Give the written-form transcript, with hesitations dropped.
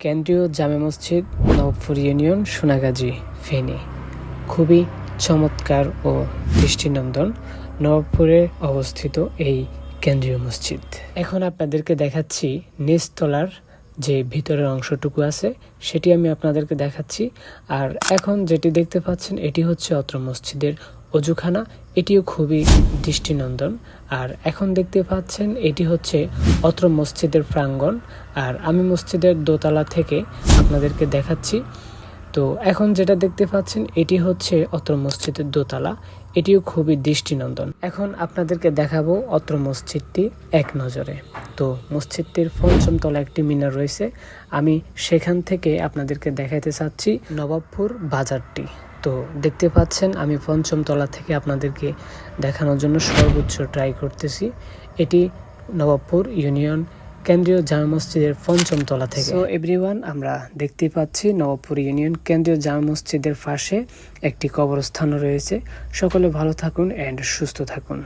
কেন্দ্রীয় জামে মসজিদ, নবাবপুর ইউনিয়ন, সোনাগাজী, ফেনী। খুবই চমৎকার ও দৃষ্টিনন্দন নবাবপুরে অবস্থিত এই কেন্দ্রীয় মসজিদ। এখন আপনাদেরকে দেখাচ্ছি নিচতলার যে ভিতরের অংশটুকু আছে সেটি আমি আপনাদেরকে দেখাচ্ছি। আর এখন যেটি দেখতে পাচ্ছেন এটি হচ্ছে অত্র মসজিদের অজুখানা। এটিও খুবই দৃষ্টিনন্দন। আর এখন দেখতে পাচ্ছেন এটি হচ্ছে অত্র মসজিদের প্রাঙ্গণ। আর আমি মসজিদের দোতলা থেকে আপনাদেরকে দেখাচ্ছি। তো এখন যেটা দেখতে পাচ্ছেন এটি হচ্ছে অত্র মসজিদের দোতলা। এটিও খুবই দৃষ্টিনন্দন। এখন আপনাদেরকে দেখাবো অত্র মসজিদটি এক নজরে। তো মসজিদটির পঞ্চম তলা একটি মিনার রয়েছে। আমি সেখান থেকে আপনাদেরকে দেখাতে চাচ্ছি নবাবপুর বাজারটি। তো দেখতে পাচ্ছেন আমি পঞ্চম তলা থেকে আপনাদেরকে দেখানোর জন্য সর্বোচ্চ ট্রাই করতেছি। এটি নবাবপুর ইউনিয়ন কেন্দ্রীয় জামে মসজিদের পঞ্চম তলা থেকে। সো এভরিওয়ান, আমরা দেখতে পাচ্ছি নবাবপুর ইউনিয়ন কেন্দ্রীয় জামে মসজিদের পাশে একটি কবরস্থানও রয়েছে। সকলে ভালো থাকুন এন্ড সুস্থ থাকুন।